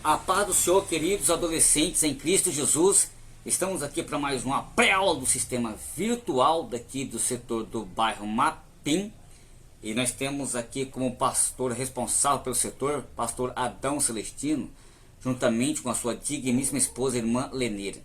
A paz do Senhor, queridos adolescentes em Cristo Jesus. Estamos aqui para mais uma pré-aula do sistema virtual daqui do setor do bairro Mapim. E nós temos aqui como pastor responsável pelo setor, pastor Adão Celestino, juntamente com a sua digníssima esposa, irmã Leneira.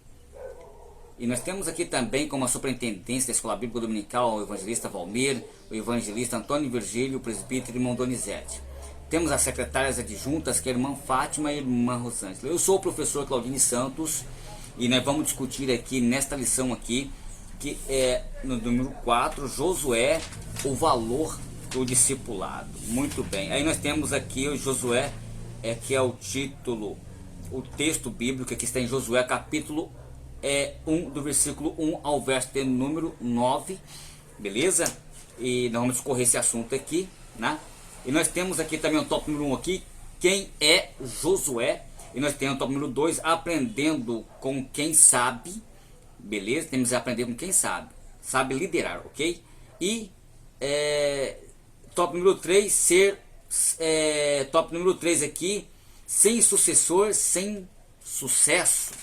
E nós temos aqui também como a superintendência da Escola Bíblica Dominical o evangelista Valmir, o evangelista Antônio Virgílio, o presbítero irmão Donizete. Temos as secretárias adjuntas, que é a irmã Fátima e a irmã Rosângela. Eu sou o professor Claudine Santos e nós vamos discutir aqui nesta lição aqui, que é no número 4, Josué, o valor do discipulado. Muito bem, aí nós temos aqui o Josué, que é o título, o texto bíblico que está em Josué capítulo 1, do versículo 1 ao verso de número 9, beleza? E nós vamos discorrer esse assunto aqui, né? E nós temos aqui também o tópico número 1 aqui, quem é Josué? E nós temos o tópico número 2, aprendendo com quem sabe, beleza? Temos que aprender com quem sabe liderar, ok? E tópico número 3, tópico número 3 aqui, sem sucessor, sem sucesso.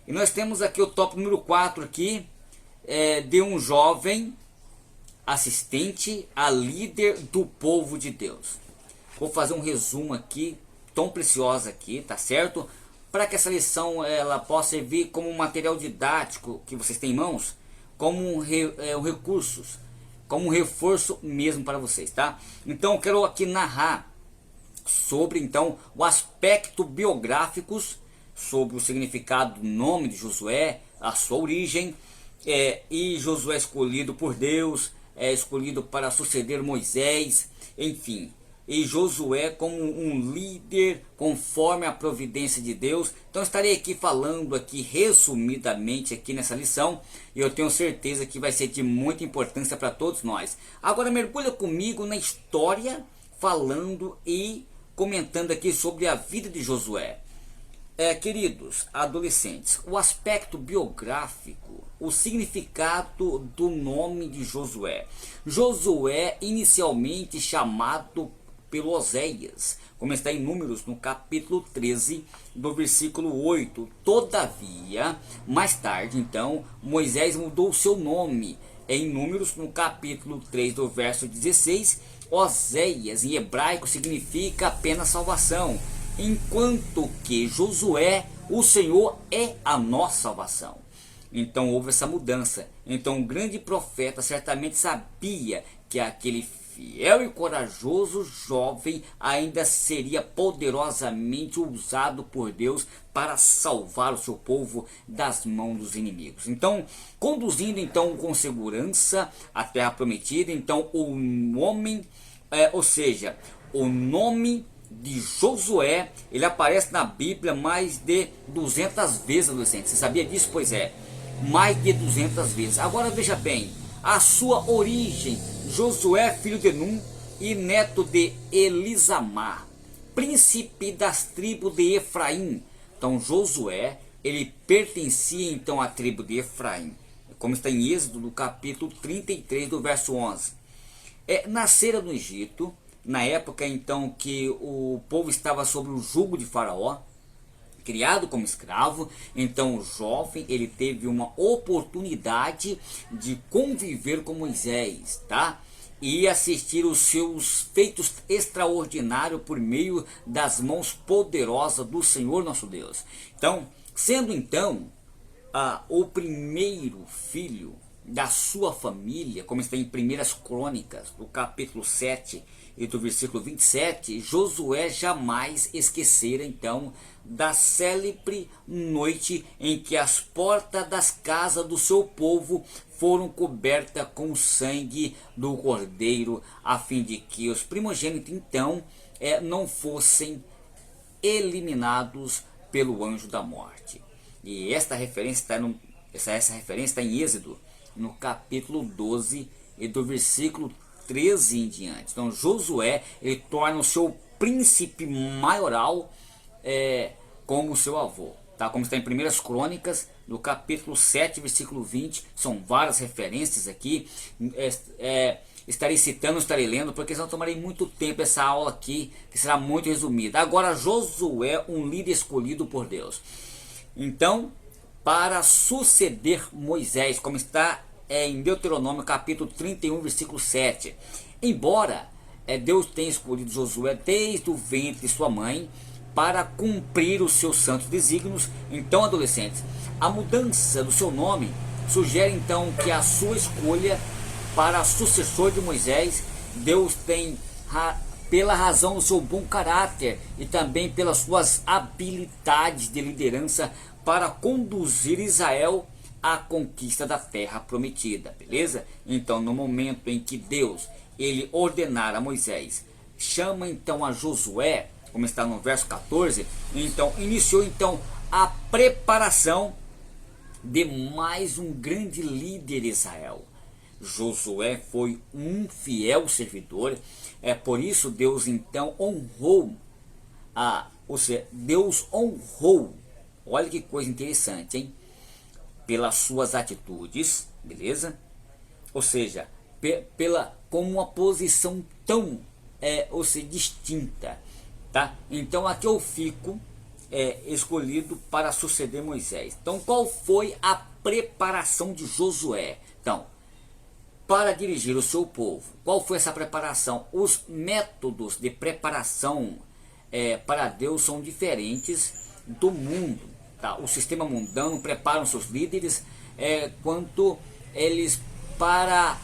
E nós temos aqui o tópico número 4 aqui, de um jovem assistente a líder do povo de Deus. Vou fazer um resumo aqui, tão preciosa aqui, tá certo? Para que essa lição ela possa servir como um material didático que vocês têm em mãos, como um recursos, como um reforço mesmo para vocês, tá? Então eu quero aqui narrar sobre então o aspecto biográficos, sobre o significado do nome de Josué, a sua origem, e Josué escolhido por Deus, escolhido para suceder Moisés, enfim, e Josué como um líder conforme a providência de Deus. Então estarei aqui falando aqui resumidamente aqui nessa lição, e eu tenho certeza que vai ser de muita importância para todos nós. Agora mergulha comigo na história, falando e comentando aqui sobre a vida de Josué. Queridos adolescentes, o aspecto biográfico, o significado do nome de Josué. Josué, inicialmente chamado pelo Oséias, como está em Números, no capítulo 13, do versículo 8. Todavia, mais tarde, então, Moisés mudou o seu nome. Em Números, no capítulo 3, do verso 16, Oséias, em hebraico, significa apenas salvação, enquanto que Josué, o Senhor é a nossa salvação. Então houve essa mudança. Então o grande profeta certamente sabia que aquele fiel e corajoso jovem ainda seria poderosamente usado por Deus para salvar o seu povo das mãos dos inimigos. Então, conduzindo então com segurança a terra prometida, então o homem, ou seja, o nome de Josué, ele aparece na Bíblia mais de 200 vezes, adolescente. Você sabia disso? Pois é, mais de 200 vezes. Agora veja bem, a sua origem: Josué, filho de Num e neto de Elisamar, príncipe das tribos de Efraim. Então Josué, ele pertencia então à tribo de Efraim, como está em Êxodo, no capítulo 33, do verso 11. Nascera no Egito, na época então que o povo estava sob o jugo de Faraó, criado como escravo. Então o jovem, ele teve uma oportunidade de conviver com Moisés, tá? E assistir os seus feitos extraordinários por meio das mãos poderosas do Senhor nosso Deus. Então, sendo então o primeiro filho da sua família, como está em Primeiras Crônicas, do capítulo 7 e do versículo 27, Josué jamais esquecera então da célebre noite em que as portas das casas do seu povo foram cobertas com o sangue do cordeiro, a fim de que os primogênitos então não fossem eliminados pelo anjo da morte. E esta referência essa referência está em Êxodo, no capítulo 12 e do versículo 13 em diante. Então Josué, ele torna o seu príncipe maioral como seu avô, tá? Como está em Primeiras Crônicas, no capítulo 7, versículo 20. São várias referências aqui. estarei citando, estarei lendo, porque senão tomarei muito tempo essa aula aqui, que será muito resumida. Agora, Josué, um líder escolhido por Deus. Então, para suceder Moisés, como está em Deuteronômio capítulo 31, versículo 7. Embora Deus tenha escolhido Josué desde o ventre de sua mãe para cumprir os seus santos desígnios, então, adolescentes, a mudança do seu nome sugere então que a sua escolha para sucessor de Moisés, Deus tem, pela razão do seu bom caráter e também pelas suas habilidades de liderança, para conduzir Israel à conquista da terra prometida, beleza? Então, no momento em que Deus ele ordenar a Moisés, chama então a Josué, como está no verso 14, então iniciou então a preparação de mais um grande líder de Israel. Josué foi um fiel servidor, por isso Deus então honrou, ou seja, Deus honrou, olha que coisa interessante, hein? Pelas suas atitudes, beleza? Ou seja, como uma posição tão, ou seja, distinta, tá? Então aqui eu fico escolhido para suceder Moisés. Então qual foi a preparação de Josué? Então, para dirigir o seu povo, qual foi essa preparação? Os métodos de preparação para Deus são diferentes do mundo, tá? O sistema mundano prepara os seus líderes quanto eles para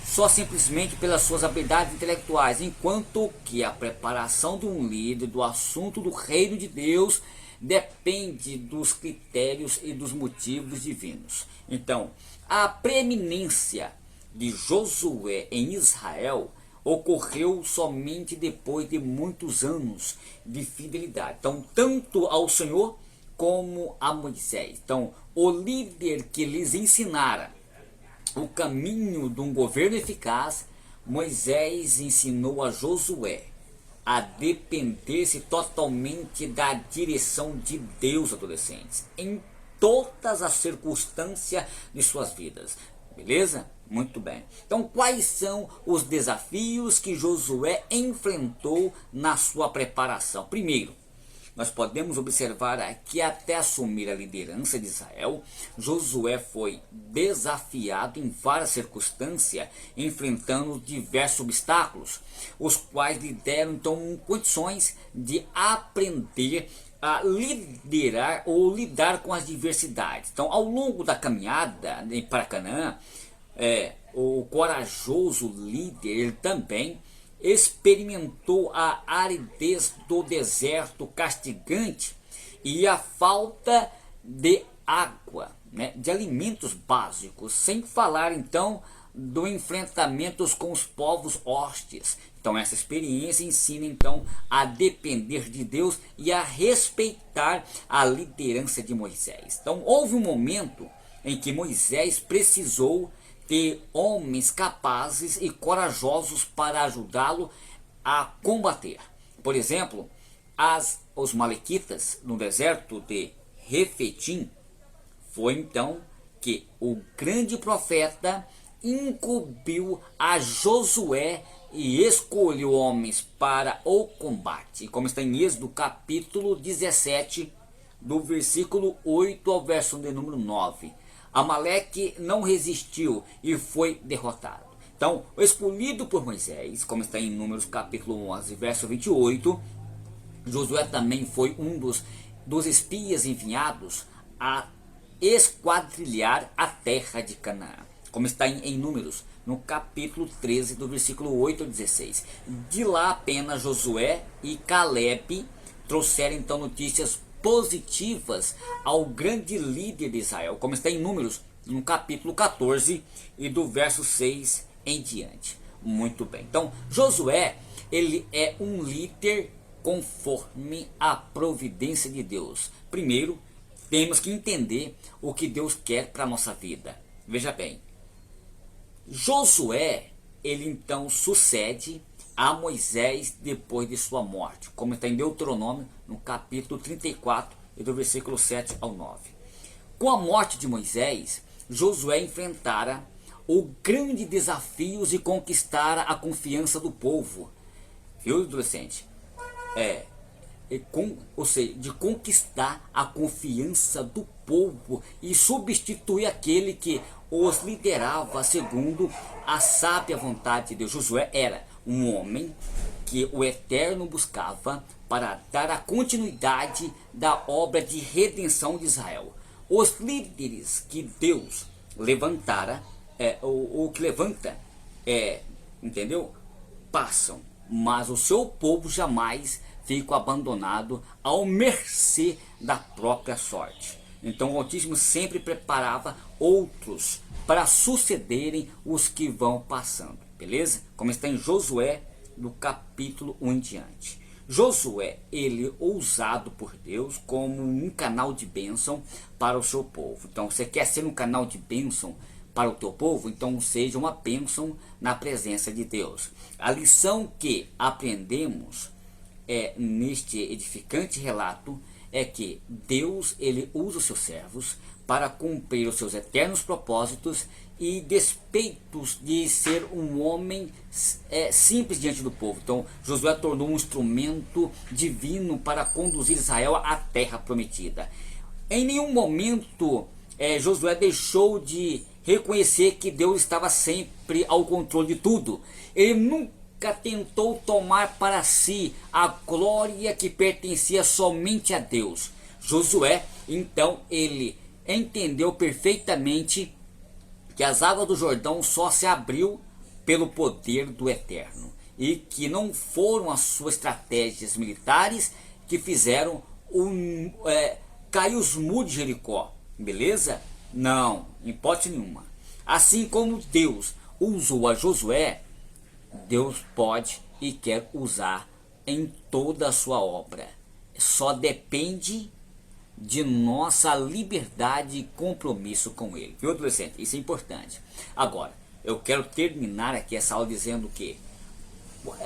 só simplesmente pelas suas habilidades intelectuais, enquanto que a preparação de um líder do assunto do reino de Deus depende dos critérios e dos motivos divinos. Então, a preeminência de Josué em Israel ocorreu somente depois de muitos anos de fidelidade, então, tanto ao Senhor como a Moisés. Então, o líder que lhes ensinara o caminho de um governo eficaz, Moisés ensinou a Josué a depender-se totalmente da direção de Deus, adolescentes, em todas as circunstâncias de suas vidas. Beleza? Muito bem. Então, quais são os desafios que Josué enfrentou na sua preparação? Primeiro, nós podemos observar que até assumir a liderança de Israel, Josué foi desafiado em várias circunstâncias, enfrentando diversos obstáculos, os quais lhe deram então condições de aprender a liderar ou lidar com as diversidades. Então, ao longo da caminhada para Canaã, o corajoso líder ele também experimentou a aridez do deserto castigante e a falta de água, né, de alimentos básicos, sem falar então do enfrentamento com os povos hostis. Então essa experiência ensina então a depender de Deus e a respeitar a liderança de Moisés. Então houve um momento em que Moisés precisou ter homens capazes e corajosos para ajudá-lo a combater. Por exemplo, os malequitas no deserto de Refidim. Foi então que o grande profeta incumbiu a Josué e escolheu homens para o combate. Como está em Êxodo capítulo 17, do versículo 8 ao verso de número 9. Amaleque não resistiu e foi derrotado. Então, escolhido por Moisés, como está em Números capítulo 11, verso 28, Josué também foi um dos espias enviados a esquadrilhar a terra de Canaã, como está em Números, no capítulo 13, do versículo 8 ao 16. De lá apenas Josué e Caleb trouxeram então notícias positivas ao grande líder de Israel, como está em Números, no capítulo 14 e do verso 6 em diante. Muito bem. Então, Josué, ele é um líder conforme a providência de Deus. Primeiro, temos que entender o que Deus quer para a nossa vida. Veja bem, Josué, ele então sucede a Moisés depois de sua morte, como está em Deuteronômio, no capítulo 34, e do versículo 7 ao 9. Com a morte de Moisés, Josué enfrentara o grande desafio de conquistar a confiança do povo. Viu, adolescente? Ou seja, de conquistar a confiança do povo e substituir aquele que os liderava segundo a sábia vontade de Deus. Josué era um homem que o Eterno buscava para dar a continuidade da obra de redenção de Israel. Os líderes que Deus levantara, ou que levanta, entendeu? Passam, mas o seu povo jamais fica abandonado ao mercê da própria sorte. Então o Altíssimo sempre preparava outros para sucederem os que vão passando, beleza? Como está em Josué, do capítulo 1 em diante. Josué, ele ousado por Deus como um canal de bênção para o seu povo. Então você quer ser um canal de bênção para o teu povo? Então seja uma bênção na presença de Deus. A lição que aprendemos neste edificante relato é que Deus, ele usa os seus servos para cumprir os seus eternos propósitos e despeitos de ser um homem simples diante do povo. Então Josué tornou um instrumento divino para conduzir Israel à terra prometida. Em nenhum momento Josué deixou de reconhecer que Deus estava sempre ao controle de tudo. Ele nunca tentou tomar para si a glória que pertencia somente a Deus. Josué, então, ele entendeu perfeitamente que as águas do Jordão só se abriu pelo poder do Eterno, e que não foram as suas estratégias militares que fizeram cair os muros de Jericó, beleza? Não, em hipótese nenhuma. Assim como Deus usou a Josué, Deus pode e quer usar em toda a sua obra. Só depende de nossa liberdade e compromisso com Ele. Viu, adolescente? Isso é importante. Agora, eu quero terminar aqui essa aula dizendo que,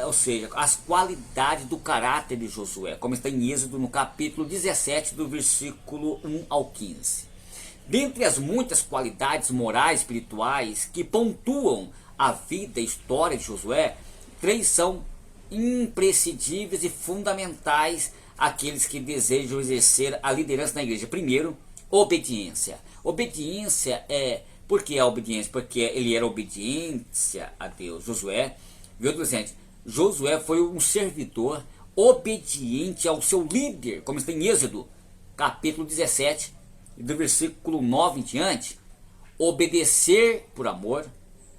ou seja, as qualidades do caráter de Josué, como está em Êxodo no capítulo 17, do versículo 1 ao 15. Dentre as muitas qualidades morais e espirituais que pontuam a vida e história de Josué, 3 são imprescindíveis e fundamentais àqueles que desejam exercer a liderança na igreja. Primeiro, obediência. Obediência por que a obediência? Porque ele era obediência a Deus. Josué, viu, adolescente? Josué foi um servidor obediente ao seu líder, como está em Êxodo, capítulo 17, do versículo 9 em diante. Obedecer por amor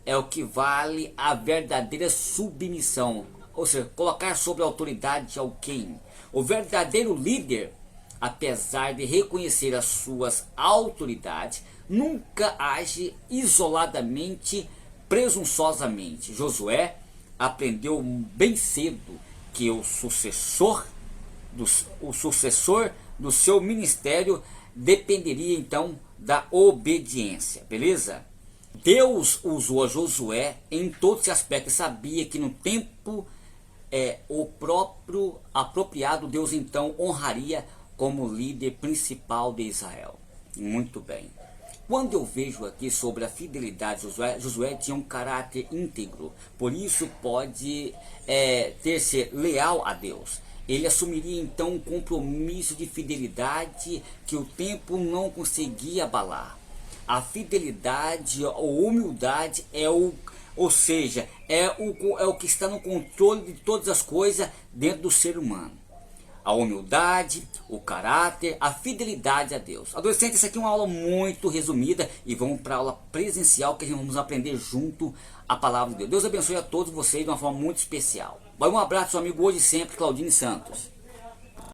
é o que vale a verdadeira submissão, ou seja, colocar sob a autoridade de alguém. O verdadeiro líder, apesar de reconhecer as suas autoridades, nunca age isoladamente, presunçosamente. Josué aprendeu bem cedo que o sucessor do seu ministério dependeria então da obediência, beleza? Deus usou a Josué em todos os aspectos. Sabia que no tempo o próprio apropriado, Deus então honraria como líder principal de Israel. Muito bem. Quando eu vejo aqui sobre a fidelidade de Josué, Josué tinha um caráter íntegro, por isso pode ser leal a Deus. Ele assumiria então um compromisso de fidelidade que o tempo não conseguia abalar. A fidelidade ou humildade é o que está no controle de todas as coisas dentro do ser humano. A humildade, o caráter, a fidelidade a Deus. Adolescente, isso aqui é uma aula muito resumida e vamos para a aula presencial que a gente vamos aprender junto a palavra de Deus. Deus abençoe a todos vocês de uma forma muito especial. Vai, um abraço, seu amigo hoje e sempre, Claudine Santos.